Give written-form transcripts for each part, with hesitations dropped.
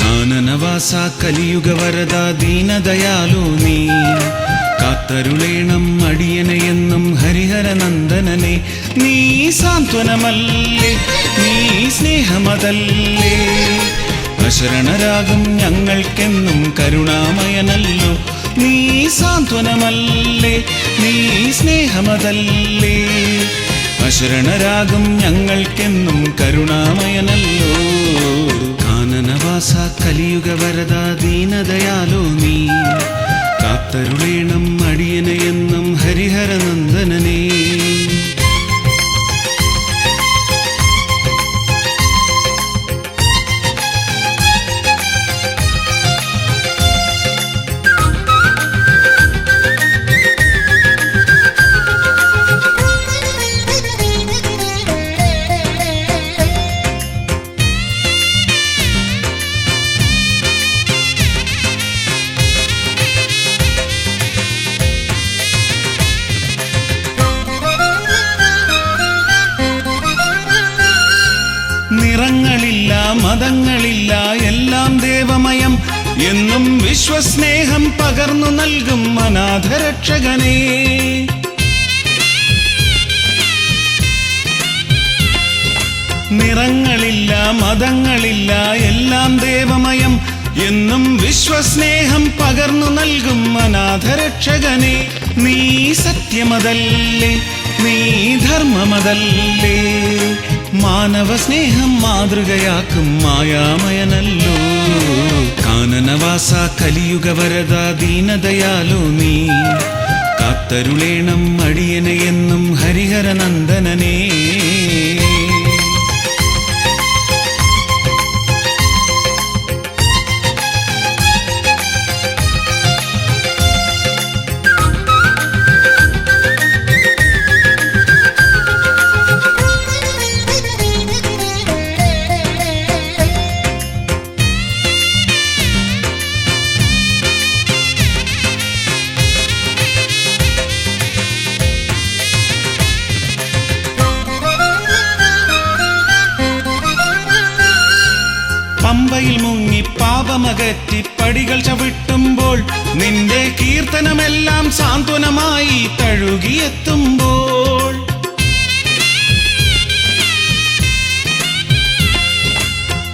കാനനവാസ കലിയുഗ വരദ ദീനദയാലു നീ കാത്തരുളേണം അടിയനെയെന്നും ഹരിഹരനന്ദനനെ. നീ സാന്ത്വനമല്ലേ, നീ സ്നേഹമതല്ലേ, അശരണരാകും ഞങ്ങൾക്കെന്നും കരുണാമയനല്ലോ. നീ സാന്ത്വനമല്ലേ, നീ സ്നേഹമതല്ലേ, അശരണരാകും ഞങ്ങൾക്കെന്നും കരുണാമയനല്ലോ. കാനനവാസ കലിയുഗ വരദ ദീനദയാലോ നീ കാത്തരുളേണം അടിയനെയെന്നും ഹരിഹരനന്ദനനെ. നിറങ്ങളില്ല മതങ്ങളില്ല എല്ലാം ദേവമയം എന്നും വിശ്വസ്നേഹം പകർന്നു നൽകും അനാഥരക്ഷകനേ. നിറങ്ങളില്ല മതങ്ങളില്ല എല്ലാം ദേവമയം എന്നും വിശ്വസ്നേഹം പകർന്നു നൽകും അനാഥരക്ഷകനേ. നീ സത്യമതല്ലേ, നീ ധർമ്മമതല്ലേ, മാനവ സ്നേഹം മാതൃകയാക്കും മായാമയനല്ലോ. കാനനവാസ കലിയുഗ വരദ ദീനദയാലോ നീ കാത്തരുളേണം അടിയനെയെന്നും ഹരിഹരനന്ദനനെ. പമ്പയിൽ മുങ്ങി പാപമകറ്റി പടികൾ ചവിട്ടുമ്പോൾ നിന്റെ കീർത്തനമെല്ലാം സാന്ത്വനമായി തഴുകിയെത്തുമ്പോൾ.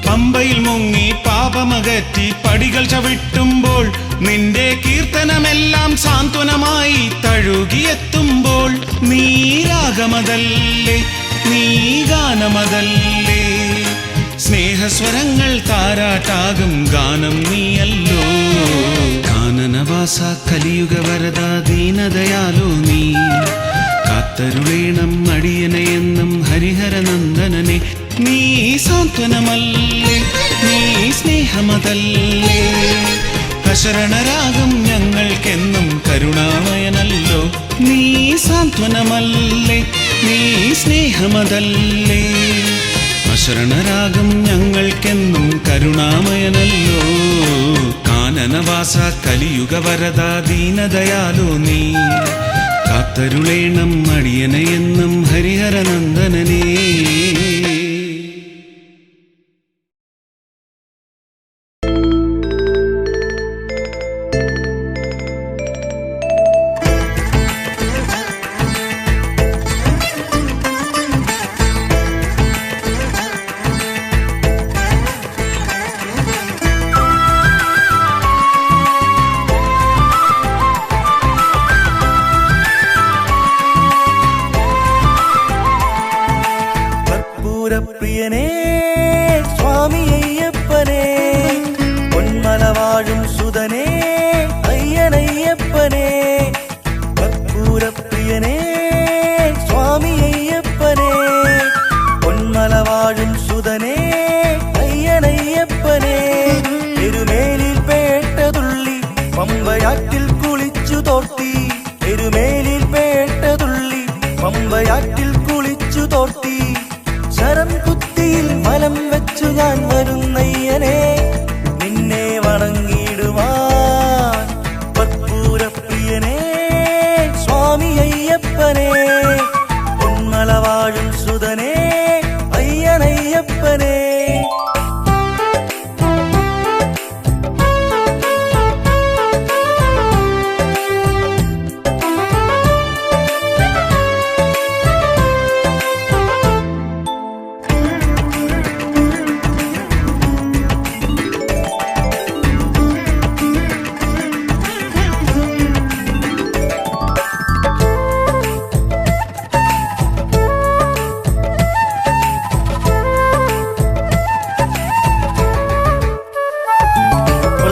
പമ്പയിൽ മുങ്ങി പാപമകറ്റി പടികൾ ചവിട്ടുമ്പോൾ നിന്റെ കീർത്തനമെല്ലാം സാന്ത്വനമായി തഴുകിയെത്തുമ്പോൾ. നീ രാഗമതല്ലേ, നീ ഗാനമതല്ലേ, സ്നേഹസ്വരങ്ങൾ താരാട്ടാകും ഗാനം നീയല്ലോ. കാനനവാസ കലിയുഗ വരദ ദീനദയാലോ നീ കാത്തരുളേണം അടിയനെയെന്നും ഹരിഹരനന്ദനനെ. നീ സാന്ത്വനമല്ലേ, നീ സ്നേഹമതല്ലേ, അശരണരാകും ഞങ്ങൾക്കെന്നും കരുണാമയനല്ലോ. നീ സാന്ത്വനമല്ലേ, നീ സ്നേഹമതല്ലേ, അശരണരാകും ഞങ്ങൾക്കെന്നും കരുണാമയനല്ലോ. കാനനവാസ കലിയുഗ വരദ ദീനദയാലോ നീ കാത്തരുളേണം അടിയനെയെന്നും ഹരിഹരനന്ദനനെ. പ്രിയനേ സ്വാമി അയ്യപ്പനേ, പൊന്മല വാഴും സുതനേ അയ്യനയ്യപ്പനേ. കർപ്പൂരപ്രിയനേ എരുമേലിൽ പേട്ടതുള്ളി പമ്പയാറ്റിൽ കുളിച്ചു തോർത്തി ശരം കുത്തിയിൽ മലം വെച്ചു ഞാൻ വരുന്നയ്യനെ നിന്നെ വണങ്ങിടുവാൻ കർപ്പൂരപ്രിയനേ സ്വാമി അയ്യപ്പനെ പൊന്മല വാഴും സുതനേ അയ്യനയ്യപ്പനെ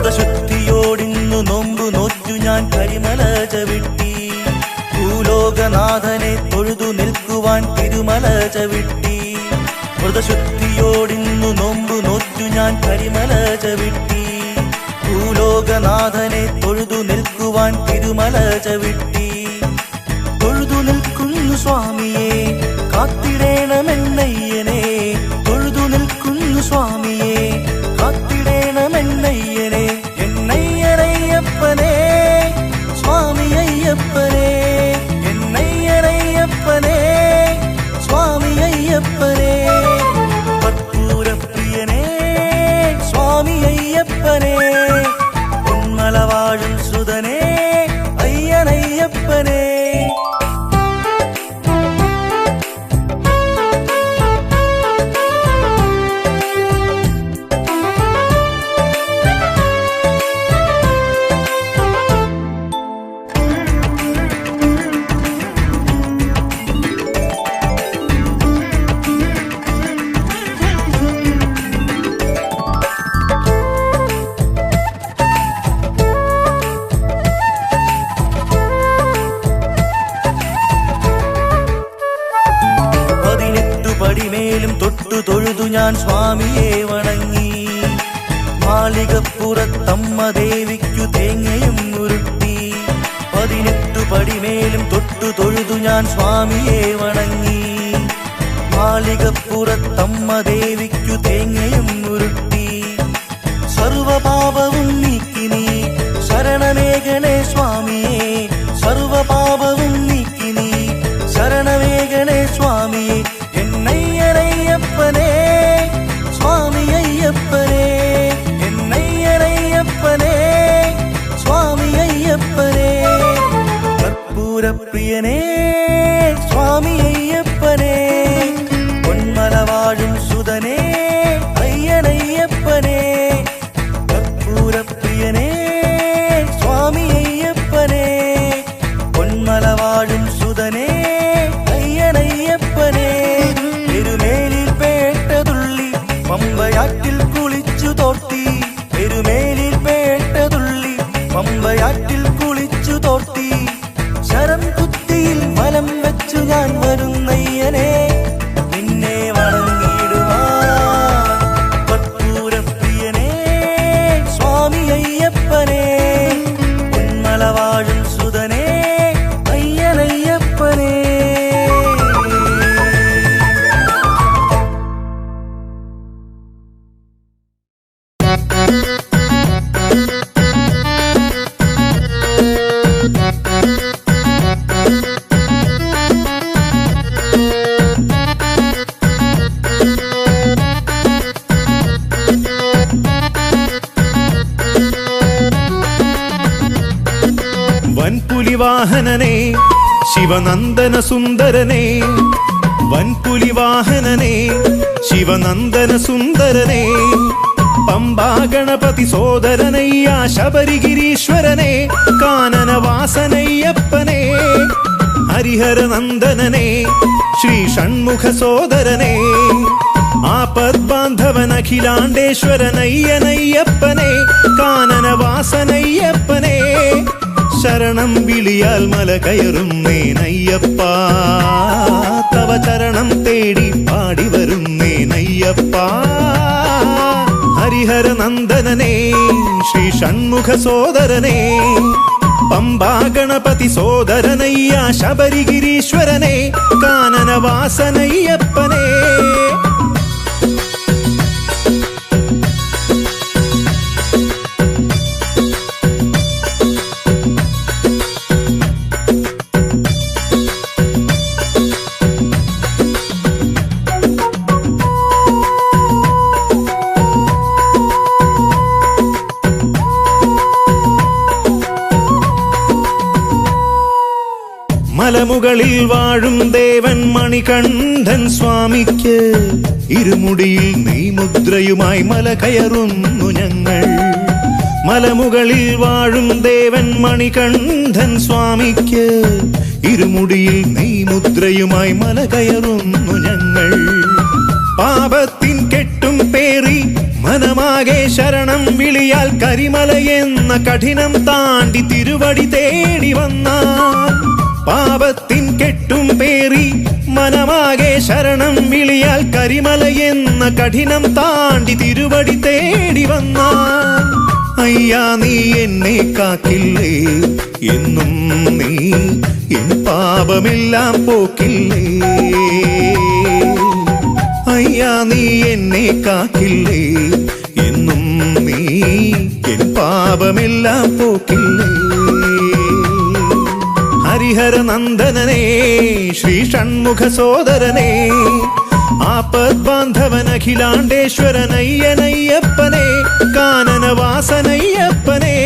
വ്രതശുദ്ധിയോടിന്നു നോമ്പു നോറ്റു ഞാൻ കരിമല ചവിട്ടി ഭൂലോകനാഥനെ തൊഴുതു നിൽക്കുവാൻ തിരുമല ചവിട്ടി വ്രതശുദ്ധിയോടിന്നു നോമ്പു നോറ്റു ഞാൻ കരിമല ചവിട്ടി ഭൂലോകനാഥനെ തൊഴുതു നിൽക്കുവാൻ തിരുമല ചവിട്ടി തൊഴുതു നിൽക്കുന്നു സ്വാമിയെ കാത്തിടേണമെന്നയ്യനെ തൊഴുതു നിൽക്കുന്നു സ്വാമിയെ കാത്തിടേണമെന്നയ്യനെ എന്നയ്യനയ്യപ്പനെ സ്വാമി അയ്യപ്പനെ എന്നയ്യനയ്യപ്പനെ സ്വാമി അയ്യപ്പനെ കർപ്പൂരപ്രിയനേ സ്വാമി അയ്യപ്പനെ പൊന്മല വാഴും സുതനേ അയ്യനയ്യപ്പനെ പടിമേലും തൊട്ടു തൊഴുതു ഞാൻ സ്വാമിയെ വണങ്ങി മാളികപ്പുറത്തമ്മ ദേവിക്കു തേങ്ങയും ഉരുട്ടി 18 പടിമേലും തൊട്ടു തൊഴുതു ഞാൻ സ്വാമിയെ വണങ്ങി മാളികപ്പുറത്തമ്മ ദേവിക്കു തേങ്ങയും ഉരുട്ടി സർവപാപവും നീക്കി നീ ശരണമേകണേ സ്വാമിയെ സർവപാപവും നീക്കി നീ ശരണമേകണേ സ്വാമിയെ എന്നയ്യനയ്യപ്പനെ സ്വാമി അയ്യപ്പനെ എന്നയ്യനയ്യപ്പനെ സ്വാമി അയ്യപ്പനെ കർപ്പൂരപ്രിയനേ സ്വാമി അയ്യപ്പനെ പൊന്മല വാഴും സുതനേ അയ്യനയ്യപ്പനെ കർപ്പൂരപ്രിയനേ സ്വാമി അയ്യപ്പനെ പൊന്മല വാഴും സുതനേ അയ്യനയ്യപ്പനെ എരുമേലിൽ പേട്ടതുള്ളി പമ്പയാറ്റിൽ കുളിച്ചു തോർത്തി എരുമേലിൽ പേട്ടതുള്ളി പമ്പയാറ്റിൽ കുളിച്ചു തോർത്തി ശരം കുത്തിയിൽ മലം വെച്ചു ഞാൻ വരുന്നയ്യനെ നിന്നെ വണങ്ങിടുവാൻ കർപ്പൂരപ്രിയനേ സ്വാമി അയ്യപ്പനെ പൊന്മല വാഴും സുതനേ അയ്യനയ്യപ്പനെ വൻപുലിവാഹനനേ ശിവനന്ദന സുന്ദരനേ വൻപുലിവാഹനനേ ശിവനന്ദന സുന്ദരനേ പമ്പാ ഗണപതി സോദരനയ്യ ശബരിഗിരീശ്വരനേ കാനനവാസനയ്യപ്പനേ ഹരിഹരനന്ദനനേ ശ്രീ ഷൺമുഖ സോദരനേ ആപദ്ബാന്ധവനഖിലാണ്ടേശ്വരനയ്യനയ്യപ്പനേ കാനനവാസനയ്യപ്പനേ ശരണം വിളിയാൽ മല കയറും നേനയ്യപ്പ തവ ചരണം തേടി പാടി വരും നേനയ്യപ്പ ഹരിഹരനന്ദനനേ ശ്രീ ഷൺമുഖ സോദരനേ പമ്പാ ഗണപതി സോദരനയ്യ ശബരിഗിരീശ്വരനെ കാനനവാസനയ്യപ്പനെ. മലമുകളിൽ വാഴും ദേവൻ മണികണ്ഠൻ സ്വാമിക്ക് ഇരുമുടിയിൽ നെയ്മുദ്രയുമായി മല കയറുന്നു ഞങ്ങൾ. മലമുകളിൽ വാഴും ദേവൻ മണികണ്ഠൻ സ്വാമിക്ക് ഇരുമുടിയിൽ നെയ്മുദ്രയുമായി മല കയറുന്നു ഞങ്ങൾ. പാപത്തിൻ കെട്ടും പേറി മനമാകെ ശരണം വിളിയാൽ കരിമലയെന്ന കഠിനം താണ്ടി തിരുവടി തേടി വന്നാൽ. പാപത്തിൻ കെട്ടും പേറി മനമാകെ ശരണം വിളിയാൽ കരിമലയെന്ന കഠിനം താണ്ടി തിരുവടി തേടി വന്നാൽ. അയ്യാ നീ എന്നെ കാക്കില്ലേ, എന്നും നീ എൻ പാപമെല്ലാം പോക്കില്ലേ. അയ്യാ നീ എന്നെ കാക്കില്ലേ, എന്നും നീ എൻ പാപമെല്ലാം പോക്കില്ലേ. ഹരിഹര നന്ദനനേ ശ്രീ ഷൺമുഖ സോദരനേ ആപദ്ബാന്ധവൻ അഖിലാണ്ടേശ്വരനയ്യനയ്യപ്പനെ കാനനവാസനയ്യപ്പനെ.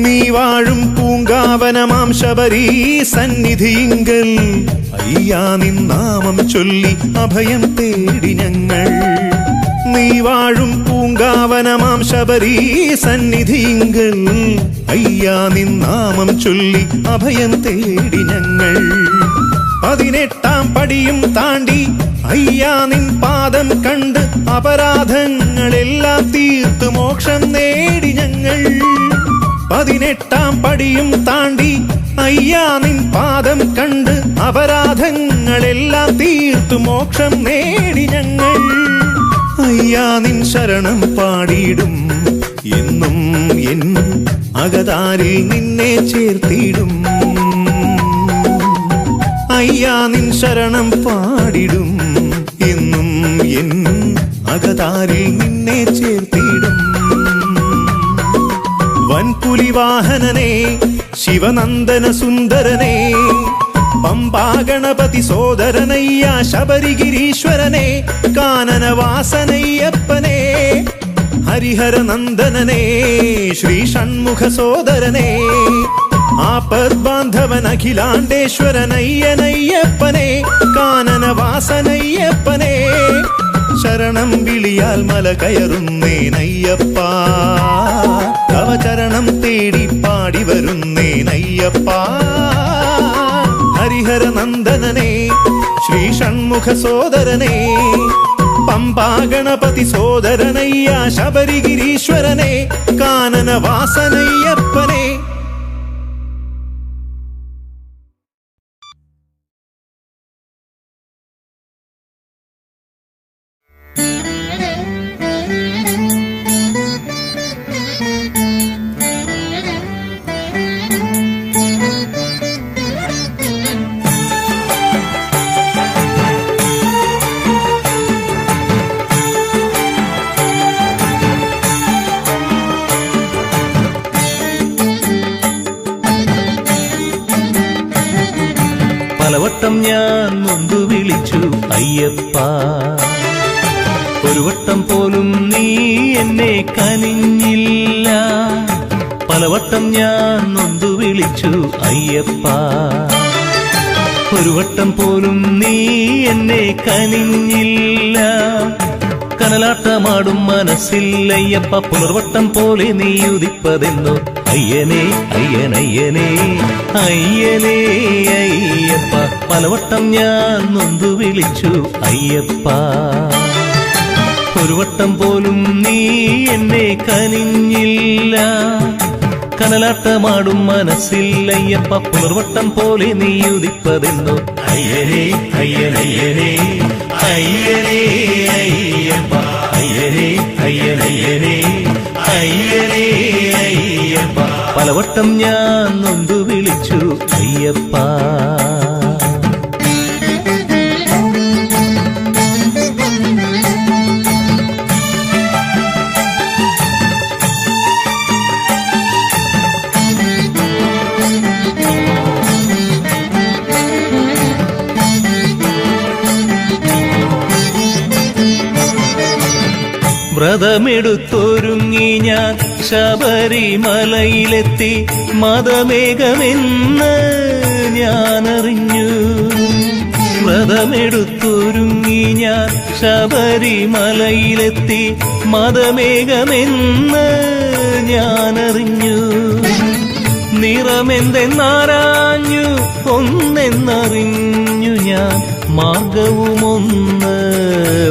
നീ വാഴും പൂങ്കാവനമാം ശബരീ സന്നിധിയിങ്കൽ അയ്യാ നിൻ നാമം ചൊല്ലി അഭയം തേടി ഞങ്ങൾ. നീ വാഴും പൂങ്കാവനമാം ശബരീ സന്നിധിയിങ്കൽ അയ്യാ നിൻ നാമം ചൊല്ലി അഭയം തേടി ഞങ്ങൾ. 18 പടിയും താണ്ടി അയ്യാ നിൻ പാദം കണ്ട് അപരാധങ്ങളെല്ലാം തീർത്ത് മോക്ഷം നേടി ഞങ്ങൾ. 18 പടിയും താണ്ടി അയ്യാ നിൻ പാദം കണ്ട് അപരാധങ്ങളെല്ലാം തീർത്തു മോക്ഷം നേടി ഞങ്ങൾ. അയ്യാ നിൻ ശരണം പാടിയിടും എന്നും എൻ അകതാരിൽ നിന്നെ ചേർത്തിടും. അയ്യാ നിൻ ശരണം പാടിടും എന്നും എൻ അകതാരിൽ നിന്നെ ചേർത്തിടും. വൻപുലിവാഹനനേ ശിവനന്ദന സുന്ദരനേ പമ്പാ ഗണപതി സോദരനയ്യ ശബരിഗിരീശ്വരനെ കാനനവാസനയ്യപ്പനെ. ഹരിഹര നന്ദനനേ ശ്രീ ഷൺമുഖ സോദരനേ ആപദ്ബാന്ധവൻ അഖിലാണ്ടേശ്വരനയ്യനയ്യപ്പനെ കാനനവാസനയ്യപ്പനെ. ശരണം വിളിയാൽ മല കയറുന്നേനയ്യപ്പ, തവ ചരണം തേടി പാടി വരുന്നേനയ്യപ്പ. ഹരിഹര നന്ദനനേ ശ്രീ ഷൺമുഖ സോദരനേ പമ്പാ ഗണപതി സോദരനയ്യ ശബരിഗിരീശ്വരനെ കാനനവാസനയ്യപ്പനെ. പലവട്ടം ഞാൻ മുൻപ് വിളിച്ചു അയ്യപ്പ, ഒരു വട്ടം പോലും നീ എന്നെ കനിഞ്ഞില്ല. പലവട്ടം ഞാൻ നൊന്തു വിളിച്ചു അയ്യപ്പ, ഒരു വട്ടം പോലും നീ എന്നെ കനിഞ്ഞില്ല. കനലാട്ടമാടും മനസ്സിൽ അയ്യപ്പ, പുലർവട്ടം പോലെ നീ ഉദിപ്പതെന്നോ അയ്യനേ അയ്യനയ്യനേ അയ്യനേ അയ്യപ്പ പലവട്ടം ഞാൻ നൊന്തു വിളിച്ചു അയ്യപ്പ ഒരു വട്ടം പോലും നീ എന്നെ കനിഞ്ഞില്ല കനലാട്ടമാടും മനസ്സിൽ അയ്യപ്പ പുനർവട്ടം പോലെ നീ ഉദിപ്പതെന്നു അയ്യനേ അയ്യനയ്യനേ അയ്യനേ അയ്യപ്പ അയ്യനേ അയ്യനയ്യനേ അയ്യനേ അയ്യപ്പ പലവട്ടം ഞാൻ നൊന്തു വിളിച്ചു അയ്യപ്പ വ്രതമെടുത്തൊരുങ്ങി ഞാൻ ശബരിമലയിലെത്തി മതമേഘമെന്ന് ഞാനറിഞ്ഞു വ്രതമെടുത്തൊരുങ്ങി ഞാൻ ശബരിമലയിലെത്തി മതമേഘമെന്ന് ഞാനറിഞ്ഞു നിറമെന്തെന്നാരാഞ്ഞു ഒന്നെന്നറിഞ്ഞു ഞാൻ മാർഗവുമൊന്ന്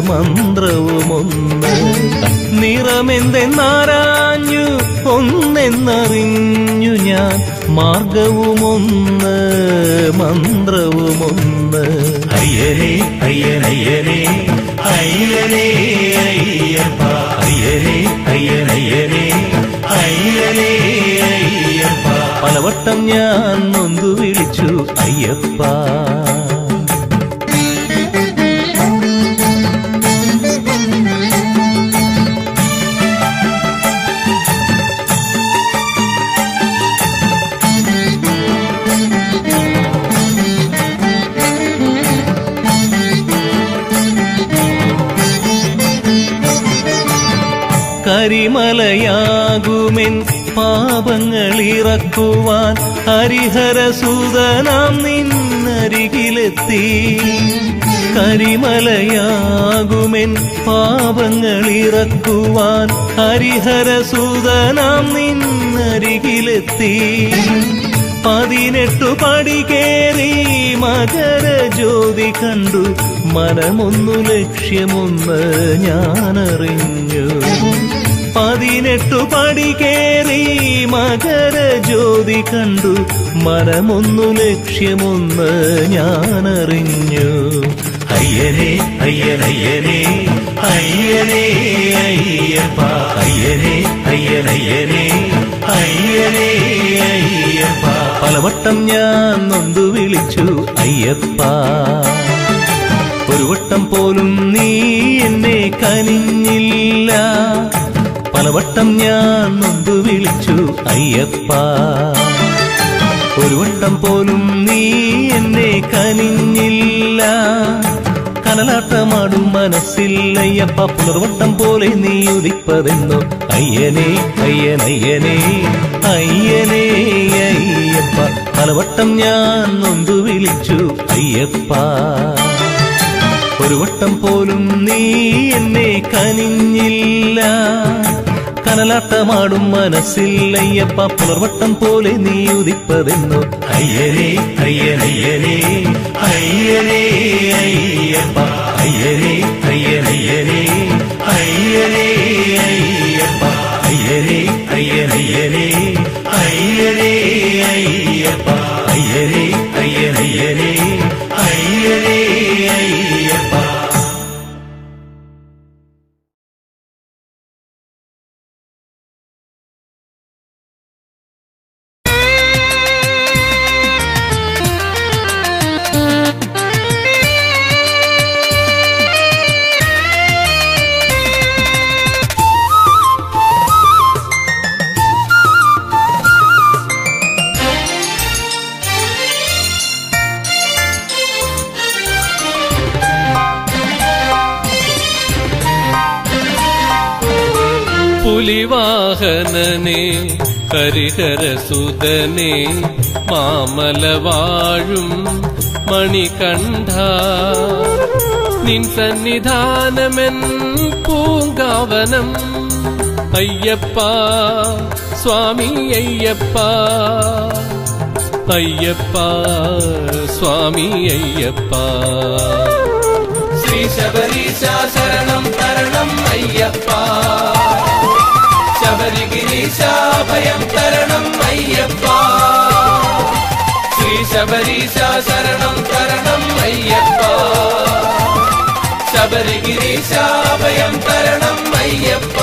മന്ത്രവുമൊന്ന് നിറമെന്തെന്നാരാഞ്ഞു ഒന്നെന്നറിഞ്ഞു ഞാൻ മാർഗവുമൊന്ന് മന്ത്രവുമൊന്ന് അയ്യനേ അയ്യനയ്യനേ അയ്യനേ അയ്യപ്പ അയ്യനേ അയ്യനയ്യനേ അയ്യനേ അയ്യപ്പ പലവട്ടം ഞാൻ നൊന്തു വിളിച്ചു അയ്യപ്പ കരിമലയാകുമെൻ പാപങ്ങളിറക്കുവാൻ ഹരിഹരസുതനാം നിന്നരികിലെത്തി കരിമലയാകുമെൻ പാപങ്ങളിറക്കുവാൻ ഹരിഹരസുതനാം നിന്നരികിലെത്തി 18 പടി കേറി മകരജ്യോതി കണ്ടു മനമൊന്നു ലക്ഷ്യമൊന്ന് ഞാനറിഞ്ഞു 18 പടി കേറി മകരജ്യോതി കണ്ടു മനമൊന്നു ലക്ഷ്യമൊന്ന് ഞാനറിഞ്ഞു അയ്യനേ അയ്യനയ്യനേ അയ്യനേ അയ്യപ്പ അയ്യനേ അയ്യനയ്യനേ അയ്യനേ അയ്യപ്പ പലവട്ടം ഞാൻ നൊന്തു വിളിച്ചു അയ്യപ്പ ഒരു വട്ടം പോലും നീ എന്നെ കനിഞ്ഞില്ല പലവട്ടം ഞാൻ നൊന്തു വിളിച്ചു അയ്യപ്പ ഒരു വട്ടം പോലും നീ എന്നെ കനിഞ്ഞില്ല കനലാട്ടമാടും മനസ്സിൽ അയ്യപ്പ പുനർവട്ടം പോലെ നീ ഉദിപ്പതെന്നു അയ്യനേ അയ്യനയ്യനേ അയ്യനേ അയ്യപ്പ പലവട്ടം ഞാൻ നൊന്തു വിളിച്ചു അയ്യപ്പ ഒരു വട്ടം പോലും നീ എന്നെ കനിഞ്ഞില്ല കനലാട്ടമാടും മനസ്സിൽ അയ്യപ്പ പുനർവട്ടം പോലെ നീ ഉദിപ്പതെന്നു അയ്യനേ അയ്യനയ്യനേ അയ്യനേ അയ്യപ്പ അയ്യനേ അയ്യനയ്യനേ അയ്യനേ അയ്യപ്പ അയ്യനേ അയ്യനയ്യനേ അയ്യനേ അയ്യപ്പ അയ്യനേ അയ്യനയ്യനേ അയ്യനേ അയ്യപ്പ പുലിവാഹനനേ ഹരിഹരസുതനേ മാമലവാഴും മണികണ്ഠ നിൻ സന്നിധാനമെൻ പൂങ്കാവനം അയ്യപ്പ സ്വാമി അയ്യപ്പ അയ്യപ്പ സ്വാമി അയ്യപ്പ ശ്രീ ശബരീശ ശരണം തരണം അയ്യപ്പ ശബരിഗിരീശ ഭയം തരണം അയ്യപ്പ ശ്രീ ശബരീശ ശരണം തരണം അയ്യപ്പ ശബരിഗിരീശ ഭയം തരണം അയ്യപ്പ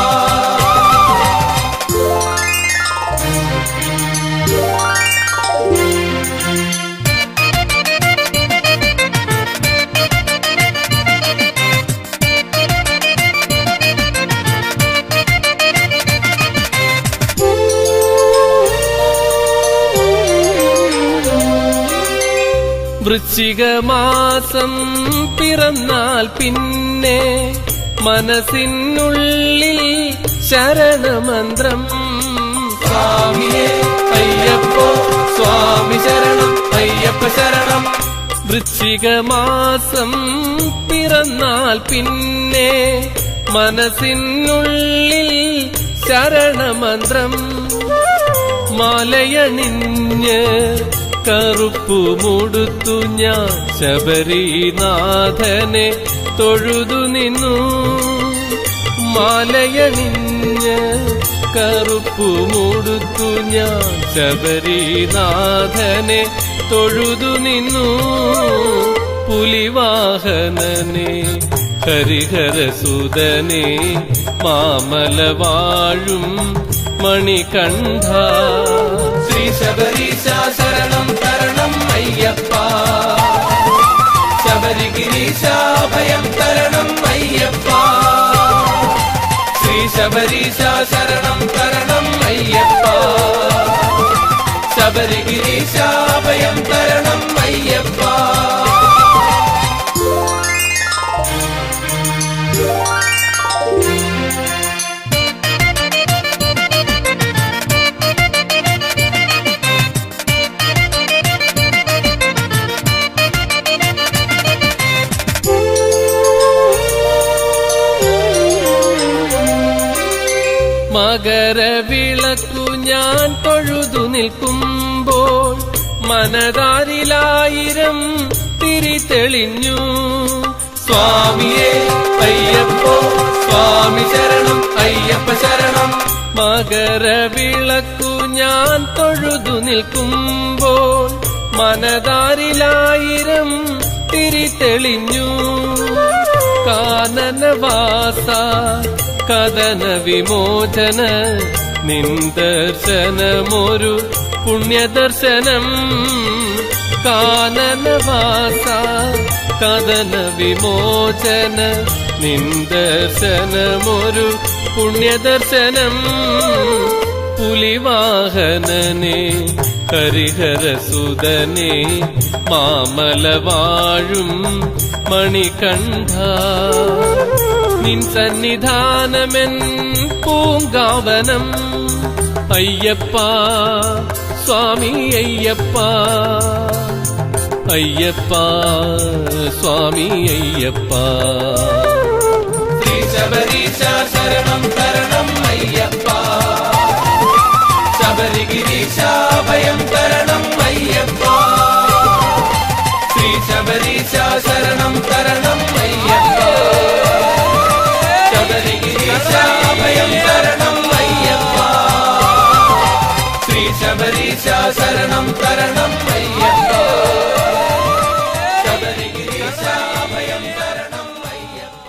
വൃശ്ചികമാസം പിറന്നാൽ പിന്നെ മനസ്സിനുള്ളിൽ ശരണമന്ത്രം സ്വാമിയേ അയ്യപ്പോ സ്വാമി ശരണം അയ്യപ്പ ശരണം വൃശ്ചികമാസം പിറന്നാൽ പിന്നെ മനസ്സിനുള്ളിൽ ശരണമന്ത്രം മാലയണിഞ്ഞ് കറുപ്പുമുടുത്തു ഞാൻ ശബരിനാഥനെ തൊഴുതു നിന്നു മാലയണിഞ്ഞ് കറുപ്പുമുടുത്തു ഞാൻ ശബരിനാഥനെ തൊഴുതു നിന്നു പുലിവാഹനനെ ഹരിഹരസുതനെ മാമല വാഴും മണികണ്ഠ ശ്രീ ശബരീശ ശരണം തരണം അയ്യപ്പ ശബരിഗിരീശ ഭയം തരണം അയ്യപ്പ ശ്രീ ശബരീശ ശരണം തരണം അയ്യപ്പ ശബരിഗിരീശ ഭയം തരണം അയ്യപ്പ മകരവിളക്കു ഞാൻ തൊഴുതു നിൽക്കുമ്പോൾ മനതാരിലായിരം തിരിതെളിഞ്ഞു സ്വാമിയേ അയ്യപ്പോ സ്വാമി ശരണം അയ്യപ്പ ശരണം മകരവിളക്കു ഞാൻ തൊഴുതു നിൽക്കുമ്പോൾ മനതാരിലായിരം തിരിതെളിഞ്ഞു കാനനവാസ കഥന വിമോചന നിന്ദർശനമൊരു പുണ്യദർശനം കാനനവാസ കഥന വിമോചന നിന്ദർശനമൊരു പുണ്യദർശനം പുലിവാഹനനെ ഹരിഹരസുതനെ മാമല വാഴും മണികണ്ഠ നിൻ സന്നിധാനമെൻ പൂങ്കാവനം അയ്യപ്പ സ്വാമി അയ്യപ്പ അയ്യപ്പ സ്വാമി അയ്യപ്പ ശ്രീ ശബരീശ ശരണം തരണം അയ്യപ്പ ശബരിഗിരീശ ഭയം തരണം അയ്യപ്പ ശ്രീ ശബരീശ ശരണം തരണം അയ്യപ്പ ശബരിഗിരീശ ഭയം തരണം അയ്യപ്പ ശ്രീ ശബരീശ ശരണം തരണം അയ്യപ്പ ശബരിഗിരീശ ഭയം തരണം അയ്യപ്പ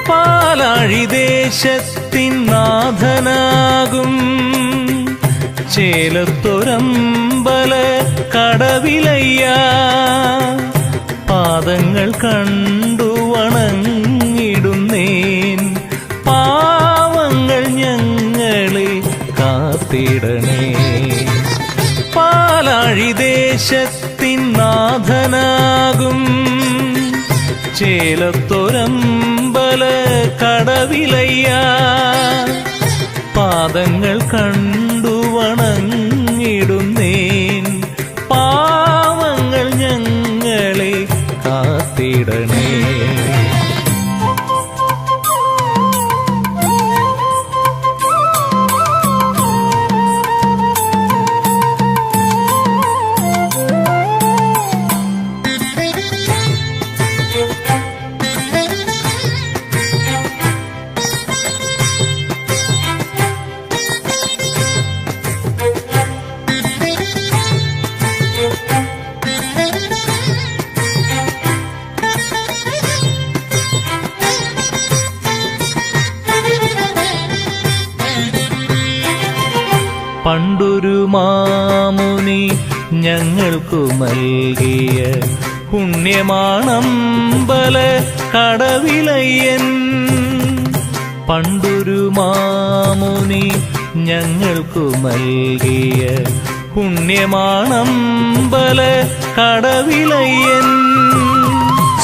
പാലാഴി ദേശത്തിൻ നാഥനാകും ചേലത്തൊരമ്പല കടവിലയ്യ പാദങ്ങൾ കണ്ടു വണങ്ങിടുന്നേൻ പാവങ്ങൾ ഞങ്ങളെ കാത്തിടണേ പാലാഴി ദേശത്തിൻ നാഥനാകും ചേലത്തൊരമ്പല കടവിലയ്യ പാദങ്ങൾ കണ്ടു വണങ്ങിടുന്നേൻ പാവങ്ങൾ ഞങ്ങളെ കാത്തിടണേ പണ്ടൊരു മാമുനി ഞങ്ങൾക്കു നൽകിയ പുണ്യമാണമ്പല കടവിലയ്യൻ പണ്ടൊരു മാമുനി ഞങ്ങൾക്കു നൽകിയ പുണ്യമാണമ്പല കടവിലയ്യൻ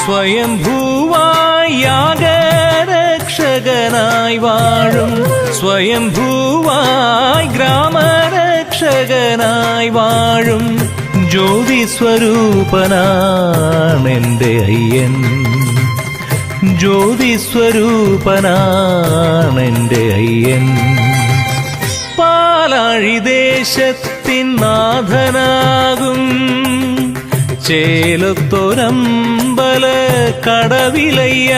സ്വയംഭൂവായി യാഗരക്ഷകനായി വാഴും സ്വയംഭൂവായി ഗ്രാമരക്ഷകനായി വാഴും ജ്യോതി സ്വരൂപനാണെന്റെ അയ്യൻ ജ്യോതി സ്വരൂപനാണെന്റെ അയ്യൻ പാലാഴി ദേശത്തിൻ നാഥനാകും ചേലത്തൊരമ്പല കടവിലയ്യ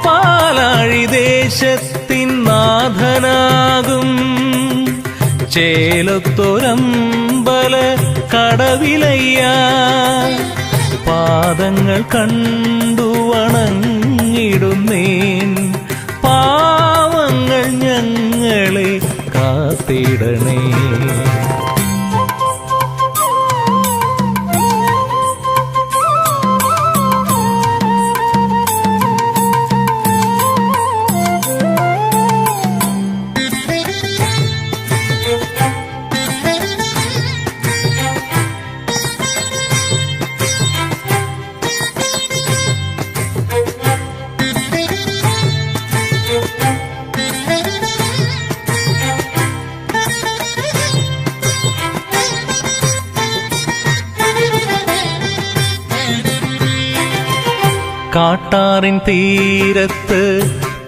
പാലാഴി ദേശത്തിൻ നാഥനാകും ചേലത്തൊരമ്പല കടവിലയ്യ പാദങ്ങൾ കണ്ടു വണങ്ങിടുന്നേൻ പാവങ്ങൾ ഞങ്ങളെ കാത്തിടണേ കാട്ടാറിൻ തീരത്ത്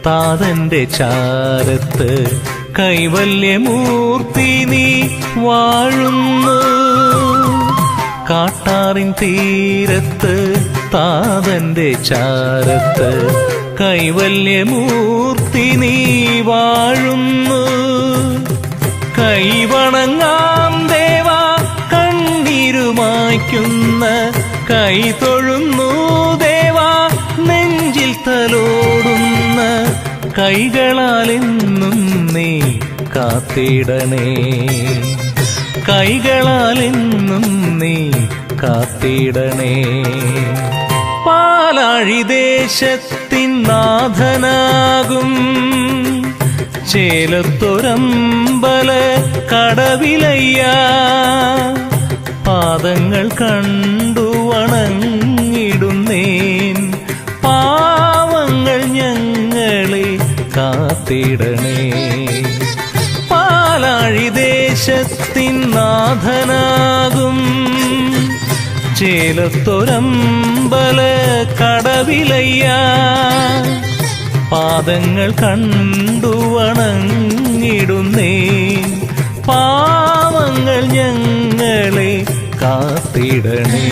താതന്റെ ചാരത്ത് കൈവല്യമൂർത്തി നീ വാഴുന്നു കാട്ടാറിൻ തീരത്ത് താതന്റെ ചാരത്ത് കൈവല്യമൂർത്തി നീ വാഴുന്നു കൈവണങ്ങാം ദേവാ കണ്ണീരുമായ്ക്കുന്ന കൈ തൊഴുന്നു ദേവാ നെഞ്ചിൽ തലോടുന്ന കൈകളാലെന്നും നീ കാത്തിടണേ കൈകളാലെന്നും നീ കാത്തിടണേ പാലാഴി ദേശത്തിൻ നാഥനാകും ചേലത്തൊരമ്പല കടവിലയ്യ പാദങ്ങൾ കണ്ടു വണങ്ങിടുന്നേൻ പാവങ്ങൾ ഞങ്ങളെ കാത്തിടണേ പാലാഴി ദേശത്തിൻ നാഥനാകും ചേലത്തൊരമ്പല കടവിലയ്യ പാദങ്ങൾ കണ്ടു വണങ്ങിടുന്നേൻ പാവങ്ങൾ ഞങ്ങളെ കാത്തിടണേ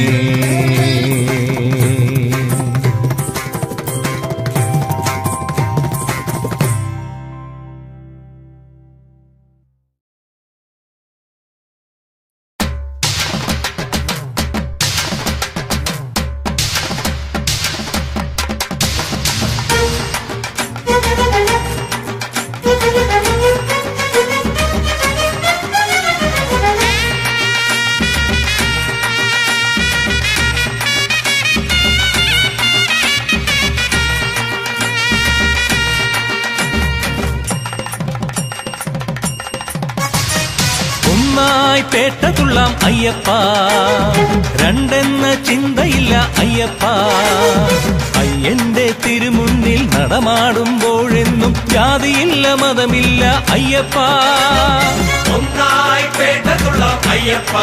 പേട്ടതുള്ളാം അയ്യപ്പ, രണ്ടെന്ന ചിന്തയില്ല അയ്യപ്പ. അയ്യന്റെ തിരുമുന്നിൽ നടമാടുമ്പോഴെന്നും ജാതിയില്ല മതമില്ല അയ്യപ്പ. ഒന്നായി പേട്ടതുള്ളാം അയ്യപ്പ,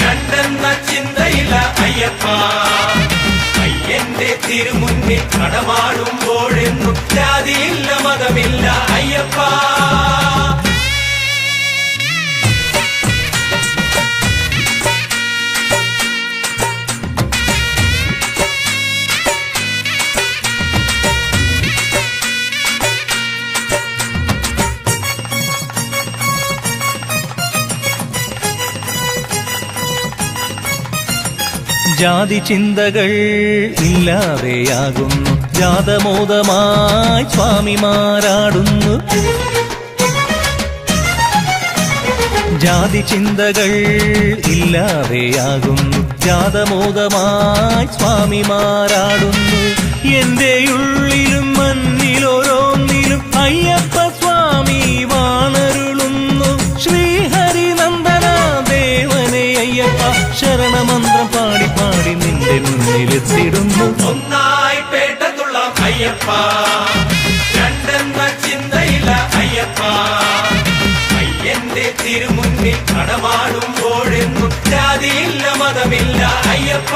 രണ്ടെന്ന ചിന്തയില്ല അയ്യപ്പ. അയ്യന്റെ തിരുമുന്നിൽ നടമാടുമ്പോഴെന്നും ജാതിയില്ല മതമില്ല അയ്യപ്പ. ജാതി ചിന്തകൾ ഇല്ലാതെയാകുന്നു, ജാതമോദമായി സ്വാമിമാരാടുന്നു. ജാതി ചിന്തകൾ ഇല്ലാതെയാകുന്നു, ജാതമോദമായി സ്വാമിമാരാടുന്നു. എന്റെ ഉള്ളിലും മണ്ണിലോരോന്നിലും അയ്യപ്പ സ്വാമി വാണരുളുന്നു. ശ്രീഹരിനന്ദന ദേവനെ അയ്യപ്പ, ശരണമന്ത്രം പാടി പാടി നിന്റെ മുന്നിലെത്തിടുന്നു. ഒന്നായി പേട്ടതുള്ളാം അയ്യപ്പ, രണ്ടെന്ന ചിന്തയില്ല അയ്യപ്പ. അയ്യന്റെ തിരുമുന്നിൽ നടമാടുമ്പോഴെന്നും ജാതിയില്ല മതമില്ല അയ്യപ്പ.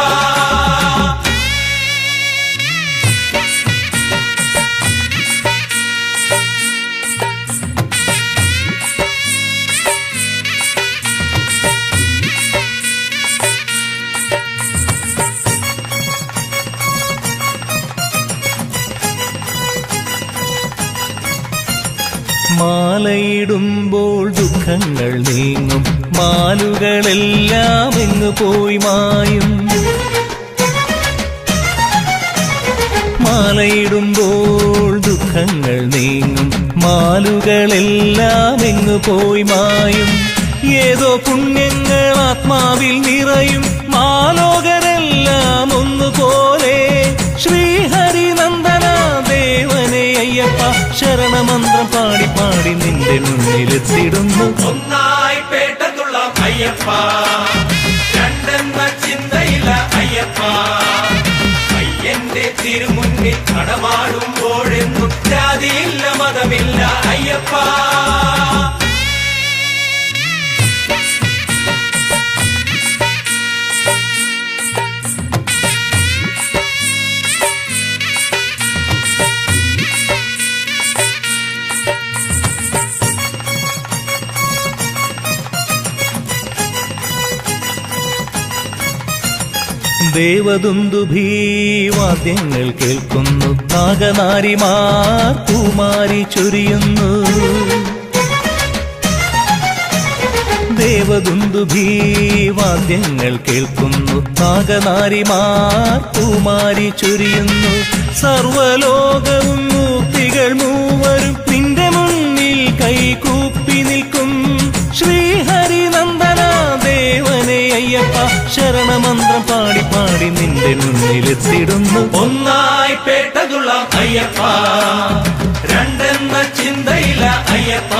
മാലയിടുമ്പോൾ ദുഃഖങ്ങൾ നീങ്ങും, മാലുകളെല്ലാം എങ്ങു പോയി മായും. മാലയിടുമ്പോൾ ദുഃഖങ്ങൾ നീങ്ങും, മാലുകളെല്ലാം എങ്ങു പോയി മായും. ഏതോ പുണ്യങ്ങൾ ആത്മാവിൽ നിറയും, മാലോകരെല്ലാം ഒന്നുപോലെ. ശ്രീഹരിനന്ദന ദേവനെ അയ്യപ്പ, ശരണമന്ത്രം പാടി പാടി നിന്റെ മുന്നിലെത്തിടുന്നു. ഒന്നായി പേട്ടതുള്ളാം അയ്യപ്പ, രണ്ടെന്ന ചിന്തയില്ല അയ്യപ്പ. അയ്യന്റെ തിരുമുന്നിൽ നടമാടുമ്പോഴെന്നും ജാതിയില്ല മതമില്ല അയ്യപ്പ. ദേവദുന്ദുഭീവാദ്യങ്ങൾ കേൾക്കുന്നു, നാഗനാരിമാർ പൂമാരി ചൊരിയുന്നു. ദേവദുന്ദുഭീവാദ്യങ്ങൾ കേൾക്കുന്നു, നാഗനാരിമാർ പൂമാരി ചൊരിയുന്നു. സർവലോകവും മൂർത്തികൾ മൂവരും നിന്റെ മുന്നിൽ കൈകൂപ്പി നിൽക്കും. ശ്രീഹരിനന്ദന ദേവനെ അയ്യപ്പ, ശരണമന്ത്രം പാടി പാടി നിന്റെ മുന്നിലെത്തിടുന്നു. ഒന്നായി പേട്ടതുള്ളാം അയ്യപ്പ, രണ്ടെന്ന ചിന്തയില്ല അയ്യപ്പ.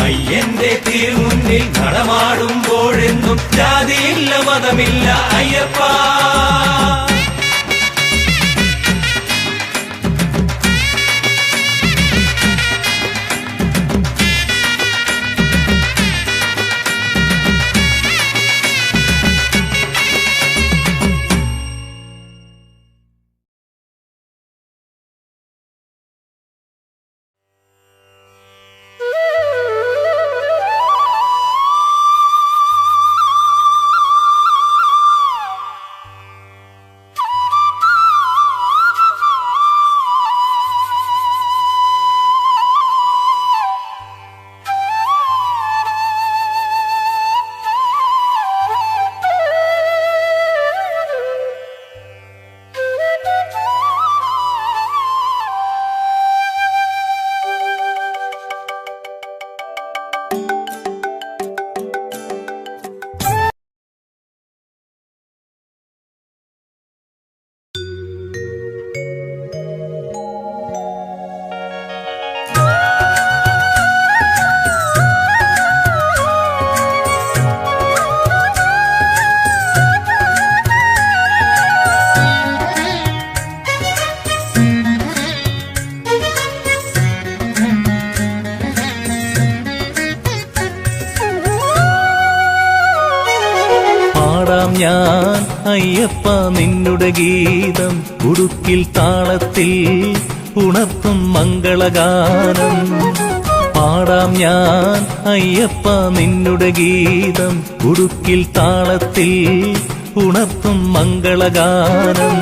അയ്യന്റെ തിരുമുന്നിൽ നടമാടുമ്പോഴെന്നും ജാതിയില്ല മതമില്ല അയ്യപ്പ. ഞാൻ അയ്യപ്പ നിന്നുടെ ഗീതം ഉടുക്കിൽ താളത്തിൽ ഉണർത്തും മംഗളഗാനം. പാടാം ഞാൻ അയ്യപ്പ നിന്നുടെ ഗീതം ഉടുക്കിൽ താളത്തിൽ ഉണർത്തും മംഗളഗാനം.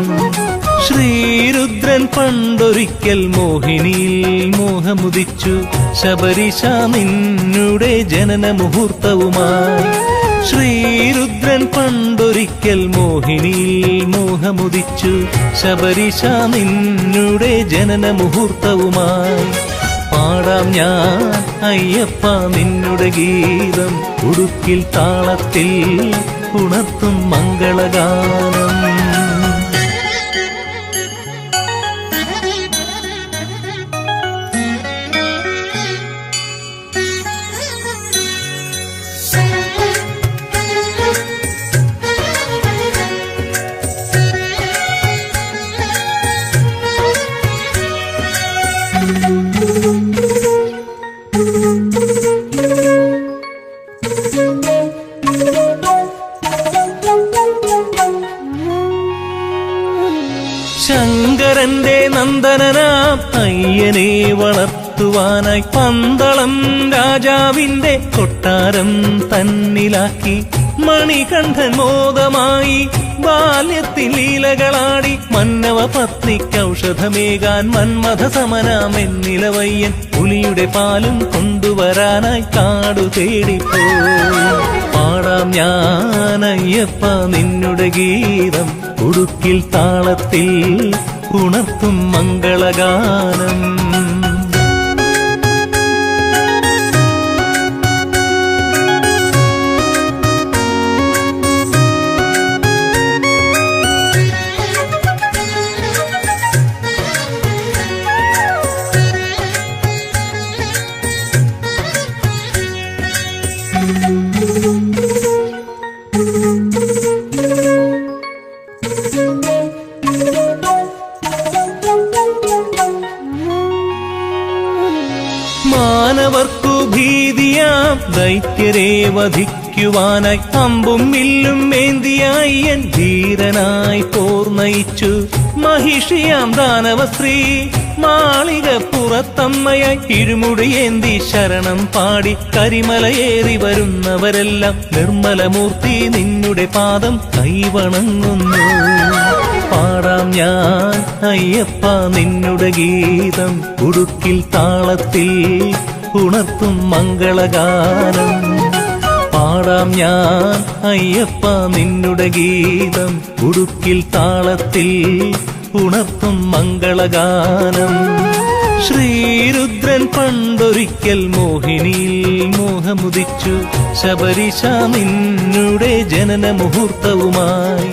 ശ്രീരുദ്രൻ പണ്ടൊരിക്കൽ മോഹിനിയിൽ മോഹമുദിച്ചു ശബരിശ നിന്നുടെ ജനന മുഹൂർത്തവുമായി. ശ്രീരുദ്രൻ പണ്ടൊരിക്കൽ മോഹിനിയിൽ മോഹമുദിച്ചു ശബരിശ നിന്നുടെ ജനന മുഹൂർത്തവുമായി. പാടാം ഞാൻ അയ്യപ്പ നിന്നുടെ ഗീതം ഉടുക്കിൽ താളത്തിൽ ഉണർത്തും മംഗളഗാനം. ശങ്കരന്റെ നന്ദനനാം അയ്യനെ വളർത്തുവാനായി പന്തളം രാജാവിന്റെ കൊട്ടാരം തന്നിലാക്കി മണികണ്ഠൻ മോദമായി ബാല്യത്തിൽ ലീലകളാടി. മന്നവ പത്നിക്ക് ഔഷധമേകാൻ മന്മഥ സമനാമെന്നിലവയ്യൻ പുലിയുടെ പാലും കൊണ്ടുവരാനായി കാടു തേടിപ്പോയി. പാടാം ഞാൻ അയ്യപ്പ നിന്നുടെ ഗീതം ഉടുക്കിൽ താളത്തിൽ ഉണർത്തും മംഗളഗാനം. മാനവർക്കു ഭീതിയാം ദൈത്യരെ വധിക്കുവാനായി അമ്പും വില്ലും മേന്തിയായി എൻ ധീരനായി പോർ നയിച്ചു. മഹിഷിയാം ദാനവ സ്ത്രീ മാളിക പുറത്തമ്മയായി ഇരുമുടിയേന്തി ശരണം പാടി കരിമലയേറി വരുന്നവരെല്ലാം നിർമ്മലമൂർത്തി നിന്നുടെ പാദം കൈവണങ്ങുന്നു. പാടാം ഞാൻ അയ്യപ്പ നിന്നുടെ ഗീതം ഉടുക്കിൽ താളത്തിൽ ഉണർത്തും മംഗളഗാനം. പാടാം ഞാൻ അയ്യപ്പ നിന്നുടെ ഗീതം ഉടുക്കിൽ താളത്തിൽ ഉണർത്തും മംഗളഗാനം. ശ്രീരുദ്രൻ പണ്ടൊരിക്കൽ മോഹിനിയിൽ മോഹമുദിച്ചു ശബരിശ നിന്നുടെ ജനന മുഹൂർത്തവുമായി.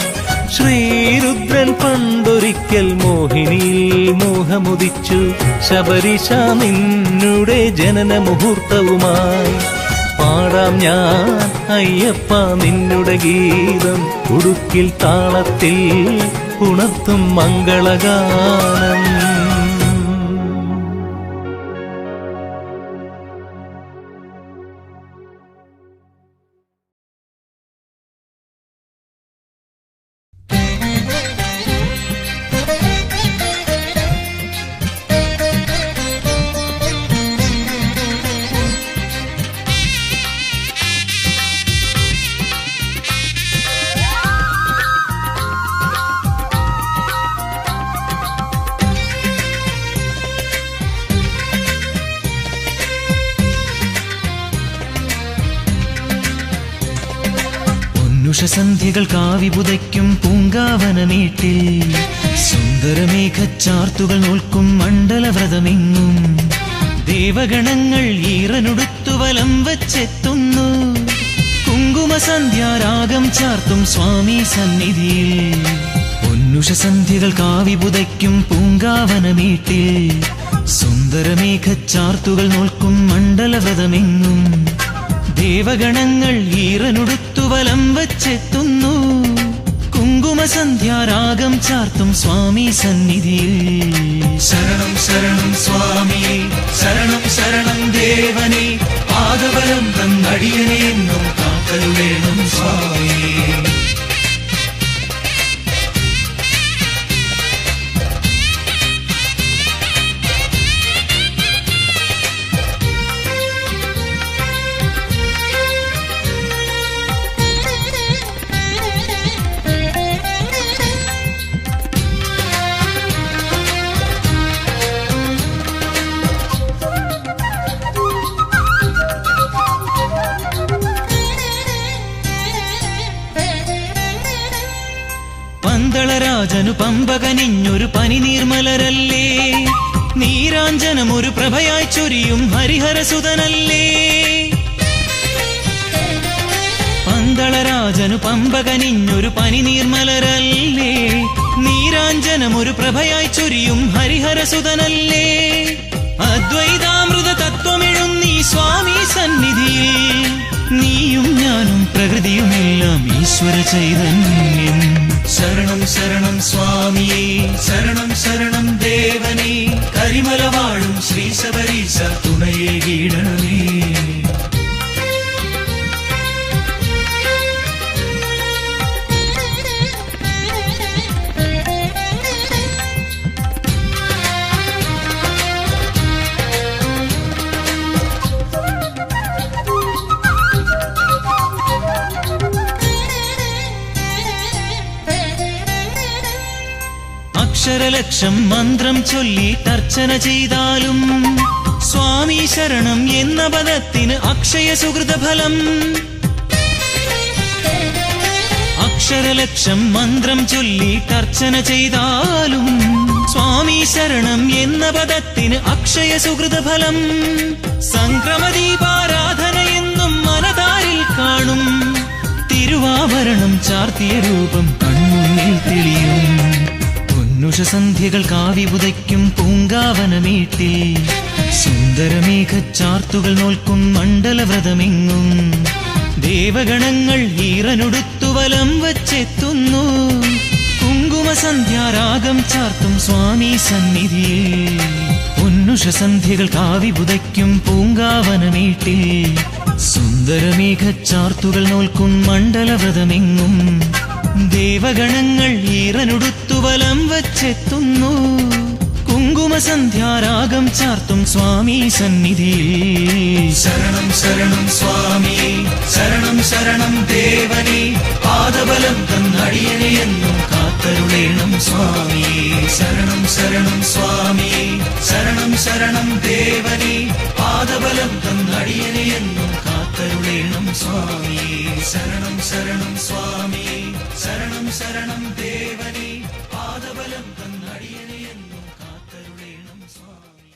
ശ്രീരുദ്രൻ പണ്ടൊരിക്കൽ മോഹിനിയിൽ മോഹമുദിച്ചു ശബരിശ നിന്നുടെ ജനന മുഹൂർത്തവുമായി. പാടാം ഞാൻ അയ്യപ്പ നിന്നുടെ ഗീതം ഉടുക്കിൽ താളത്തിൽ ഉണർത്തും മംഗളഗാനം. ഉഷസന്ധ്യകൾ കാവിപുതയ്ക്കും പൂങ്കാവനമേട്ടിൽ സുന്ദരമേഘച്ചാർത്തുകൾ നോൽക്കും മണ്ഡലവ്രതമെങ്ങും ദേവഗണങ്ങൾ ഈറനുടുത്തു വലം വച്ചെത്തുന്നു. കുങ്കുമസന്ധ്യാരാഗം ചാർത്തും സ്വാമി സന്നിധിയിൽ പൊന്നുഷസന്ധ്യകൾ കാവിപുതയ്ക്കും പൂങ്കാവനമേട്ടിൽ സുന്ദരമേഘച്ചാർത്തുകൾ നോൽക്കും മണ്ഡലവ്രതമെങ്ങും ദേവഗണങ്ങൾ ഈറനുടുത്തു വലം വച്ചെത്തുന്നു. കുങ്കുമസന്ധ്യാരാഗം ചാർത്തും സ്വാമി സന്നിധിയിൽ ശരണം ശരണം സ്വാമിയെ ശരണം ശരണം ദേവനെ പാദവലം തന്നടിയനെന്നും കാക്കരുളേണം സ്വാമിയെ. പമ്പകനിഞ്ഞൊരു പനിനീർമലരല്ലേ, നീരാഞ്ജനമൊരു പ്രഭയായി ചൊരിയും ഹരിഹരസുതനല്ലേ. പന്തളരാജനു പമ്പകനിഞ്ഞൊരു പനിനീർമലരല്ലേ, നീരാഞ്ജനമൊരു പ്രഭയായി ചൊരിയും ഹരിഹരസുതനല്ലേ. അദ്വൈതാമൃത തത്വമെഴുന്നീ സ്വാമി സന്നിധിയിൽ, നീയും ഞാനും പ്രകൃതിയുമെല്ലാം ഈശ്വര ചൈതന്യം. ശരണം ശരണം സ്വാമിയേ, ശരണം ശരണം ദേവനേ, കരിമല വാഴും ശ്രീ ശബരീശ തുണയേ കീടണമേ. അക്ഷരലക്ഷം മന്ത്രം ചൊല്ലി തർച്ചന ചെയ്താലും, സ്വാമി ശരണം എന്ന പദത്തിന് അക്ഷയ സുഹൃതഫലം. അക്ഷരലക്ഷം മന്ത്രം ചൊല്ലി തർച്ചന ചെയ്താലും, സ്വാമി ശരണം എന്ന പദത്തിന് അക്ഷയ സുഹൃതഫലം. സംക്രമദീപാരാധന എന്നും മനതാരിൽ കാണും, തിരുവാഭരണം ചാർത്തിയ രൂപം കൺമുന്നിൽ തെളിയും. ഉഷസന്ധ്യകൾ കാവിപുതയ്ക്കും പൂങ്കാവനമീട്ടിൽ, സുന്ദരമേഘച്ചാർത്തുകൾ നോൽക്കും മണ്ഡലവ്രതമെങ്ങും. ദേവഗണങ്ങൾ ഈറനൊടുത്തു വലം വച്ചെത്തുന്നു, കുങ്കുമസന്ധ്യാരാഗം ചാർത്തും സ്വാമി സന്നിധിയിൽ. പൊന്നുഷസന്ധ്യകൾ കാവിപുതയ്ക്കും പൂങ്കാവനമീട്ടിൽ, സുന്ദരമേഘച്ചാർത്തുകൾ നോൽക്കും മണ്ഡലവ്രതമെങ്ങും. ദേവഗണങ്ങൾ ഈറനൊടുത്തു വലം വച്ചെത്തുന്നു, കുങ്കുമസന്ധ്യാരാഗം ചാർത്തും സ്വാമി സന്നിധിയിൽ. ശരണം ശരണം സ്വാമിയേ, ശരണം ശരണം ദേവനേ, പാദബലം തന്നടിയനെ എന്നും കാത്തരുളേണം സ്വാമിയേ. ശരണം ശരണം സ്വാമിയേ, ശരണം ശരണം ദേവനേ, പാദബലം തന്നടിയനെ എന്നും കാത്തരുളേണം സ്വാമിയേ. ശരണം ശരണം സ്വാമിയേ, ശരണം ശരണം ദേവനേ, പാദബലം തന്നടിയനെ എന്നും കാത്തരുളേണം സ്വാമി.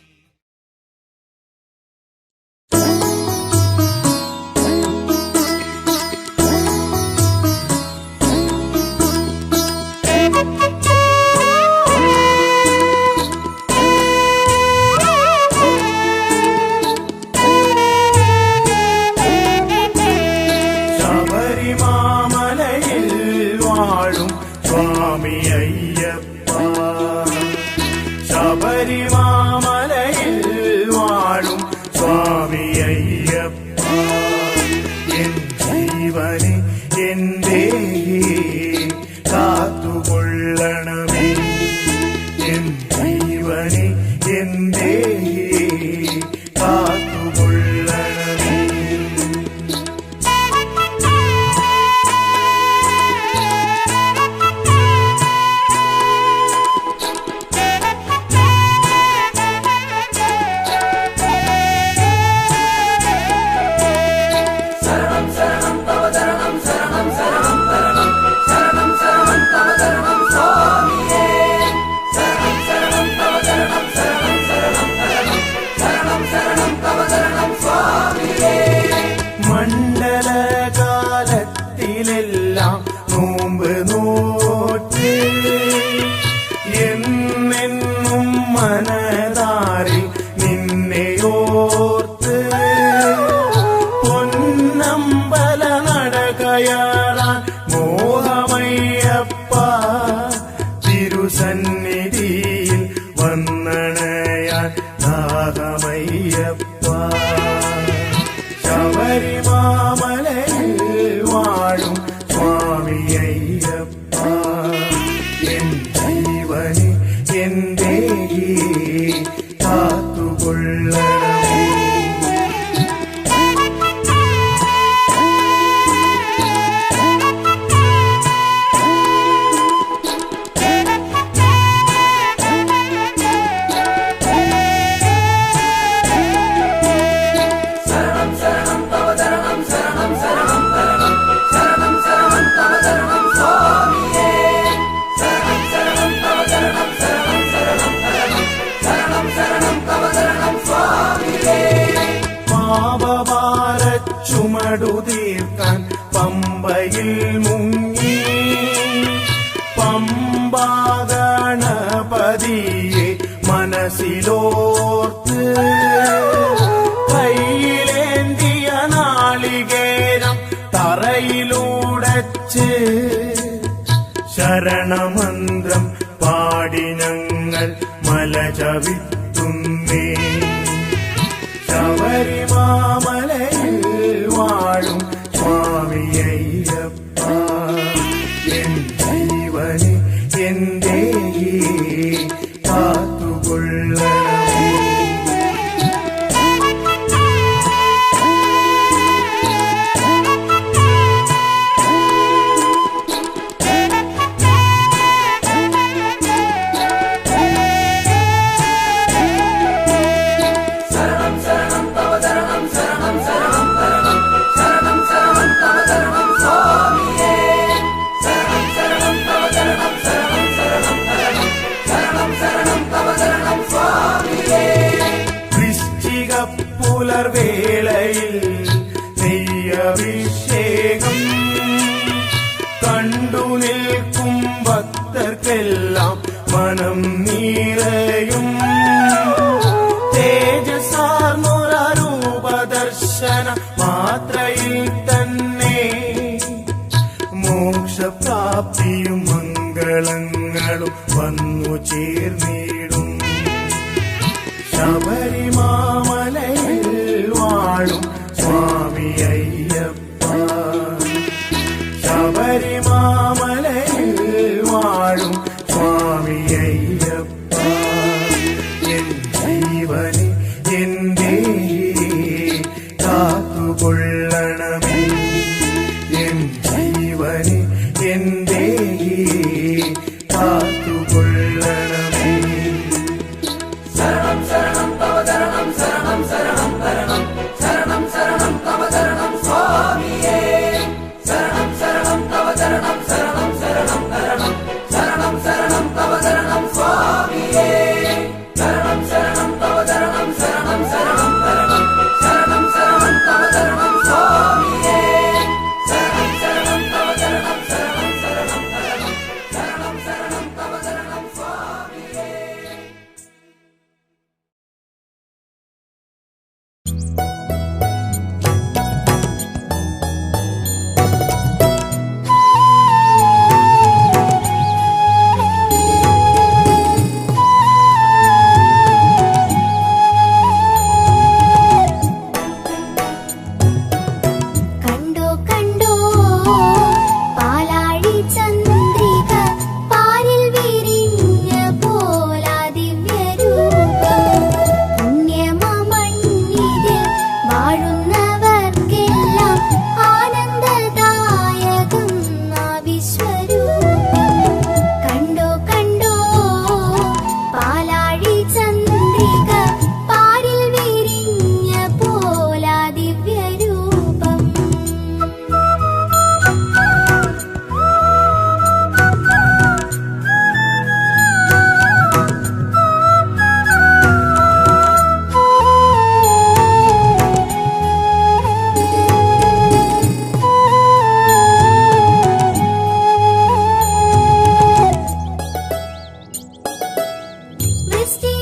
പതിയെ മനസ്സിലോർത്ത് കയ്യിലേന്തിയ നാളികേരം തറയിലൂടച്ച് ശരണമന്ത്രം പാടി ഞങ്ങൾ മല ചവിട്ടുന്നേ. ശബരിമാമലയിൽ വാഴും സ്വാമിയയ്യപ്പ, എൻ ജീവനെ എന്റെ കാത്തുകൊള്ളണമേ. പുലർവേളയിൽ നെയ്യഭിഷേകം കണ്ടു നിൽക്കും ഭക്തർക്കെല്ലാം മനം നിറയും. തേജസാർന്നൊരൂപദർശന മാത്രയിൽ തന്നെ മോക്ഷപ്രാപ്തിയും മംഗളങ്ങളും വന്നു ചേർന്നിടും. ശബരിമാമലയിൽ വാഴും സ്വാമിയയ്യപ്പ, ശബരിമാമലയിൽ വാഴും സ്വാമിയയ്യപ്പ, എൻ ജീവനെ എന്റെ കാത്തുകൊള്ളണമേ. എൻ ജീവനെ എന്റെ കാത്തുകൊള്ളണമേ. ശരണം ശരണം തവ ശരണം ശരണം ശരണം ശരണം ശരണം ശരണം തവ ശരണം സ്വാമിയേ. ശരണം ശരണം തവ ശരണം ശരണം ശരണം ശരണം ശരണം ശരണം തവ ശരണം സ്വാമിയേ. ശരണം ശരണം തവ ശരണം ശരണം ശരണം ശരണം ശരണം ശരണം തവ ശരണം സ്വാമിയേ. ശരണം ശരണം തവ ശരണം ശരണം ശരണം ശരണം ശരണം ശരണം തവ ശരണം സ്വാമിയേ. കണ്ടോ കണ്ടോ പാലാഴി ചന്ദ്രിക പാരിൽ വിരിഞ്ഞ പോലാ ദിവ്യരൂപം. പുണ്യമമണ്ണിതിൽ വാഴുന്നവർക്കെല്ലാം ആനന്ദദായകം ആ വിശ്വരൂപം. കണ്ടോ കണ്ടോ പാലാഴി ചന്ദ്രിക പാരിൽ വിരിഞ്ഞ പോലാ ദിവ്യരൂപം. വൃഷ്ടി